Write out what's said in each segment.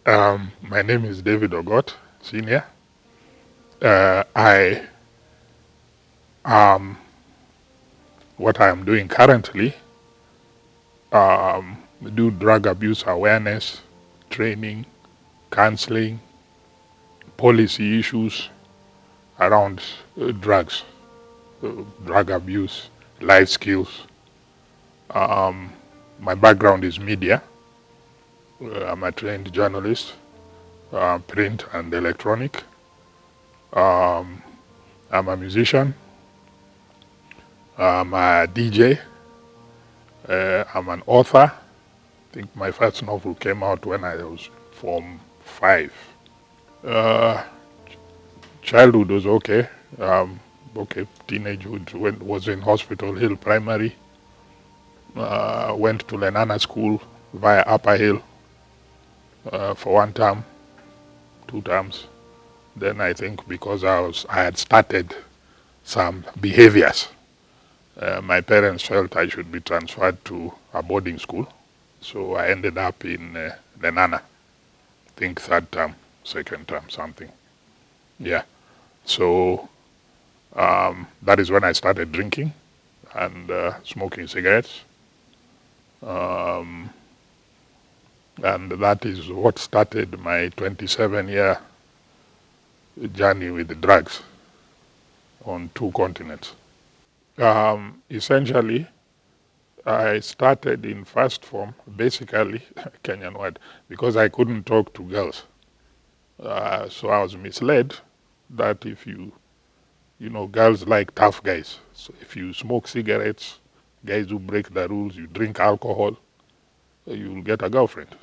My name is David Ogot, Senior. I what I am doing currently, do drug abuse awareness, training, counseling, policy issues around drugs, drug abuse, life skills. My background is media. I'm a trained journalist, print and electronic. I'm a musician. I'm a DJ. I'm an author. I think my first novel came out when I was Form 5. Uh, Childhood was okay. Okay, teenagehood was in Hospital Hill Primary. Went to Lenana School via Upper Hill for 1 term, 2 terms. Then I think because I had started some behaviors, my parents felt I should be transferred to a boarding school. So I ended up in Lenana. I think 3rd term, 2nd term, something. Yeah. So that is when I started drinking and smoking cigarettes. And that is what started my 27-year journey with drugs on 2 continents. Essentially, I started in first form, basically Kenyan word, because I couldn't talk to girls. So I was misled that if girls like tough guys. So if you smoke cigarettes, guys who break the rules, you drink alcohol, you'll get a girlfriend.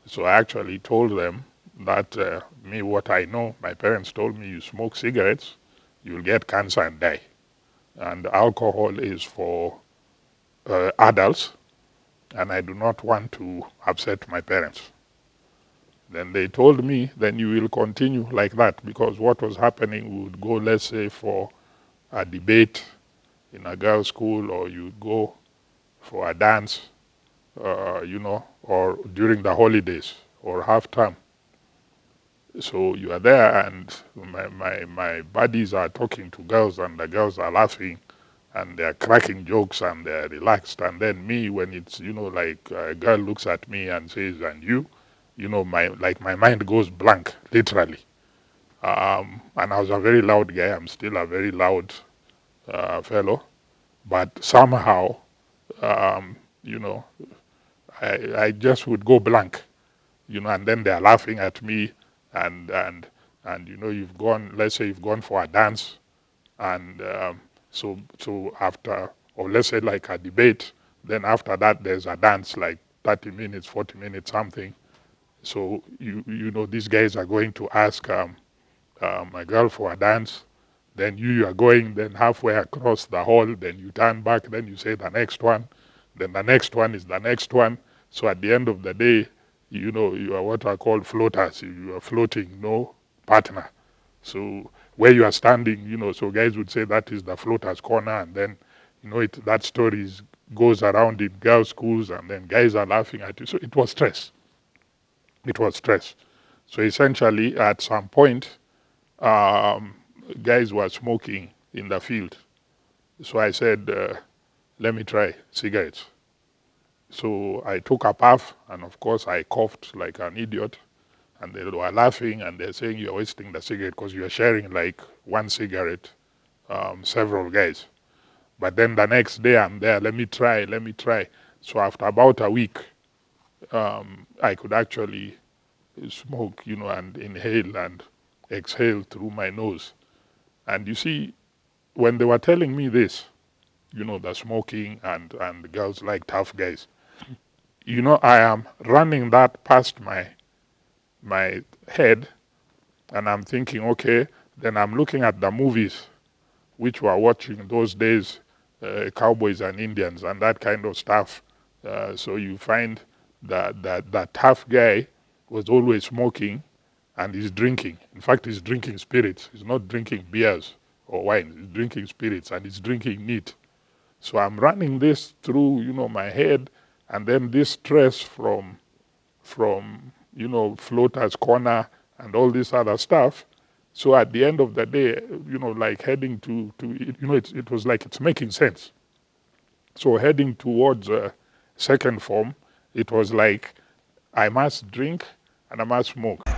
So I actually told them that what I know, my parents told me, you smoke cigarettes, you'll get cancer and die. And alcohol is for adults, and I do not want to upset my parents. Then they told me, then you will continue like that, because what was happening, we would go, let's say, for a debate in a girls' school, or you'd go for a dance, or during the holidays or half term. So you are there, and my buddies are talking to girls, and the girls are laughing, and they're cracking jokes, and they're relaxed. And then me, when it's, like a girl looks at me and says, and you, my mind goes blank, literally. And I was a very loud guy. I'm still a very loud fellow. But somehow, um, you know, I just would go blank, and then they're laughing at me, and you've gone, let's say you've gone for a dance, and so after, or let's say like a debate, then after that there's a dance like 30 minutes, 40 minutes, something. So these guys are going to ask a girl for a dance. Then you are going, then halfway across the hall, then you turn back, then you say the next one, then the next one is the next one. So at the end of the day, you are what are called floaters. You are floating, no partner. So where you are standing, so guys would say that is the floaters corner, and then that story goes around in girls' schools, and then guys are laughing at you. So it was stress. It was stress. So essentially, at some point, um, guys were smoking in the field. So I said, let me try cigarettes. So I took a puff, and of course I coughed like an idiot. And they were laughing, and they're saying, you're wasting the cigarette because you're sharing like one cigarette, several guys. But then the next day I'm there, let me try, let me try. So after about a week, I could actually smoke, and inhale and exhale through my nose. And you see, when they were telling me this, the smoking and the girls like tough guys, I am running that past my head, and I'm thinking, okay, then I'm looking at the movies which were watching those days, cowboys and Indians and that kind of stuff. So you find that tough guy was always smoking and he's drinking. In fact, he's drinking spirits. He's not drinking beers or wine. He's drinking spirits, and he's drinking neat. So I'm running this through, my head, and then this stress from you know, Floater's Corner and all this other stuff. So at the end of the day, you know, like heading to you know, it was like it's making sense. So heading towards second form, it was like I must drink and I must smoke.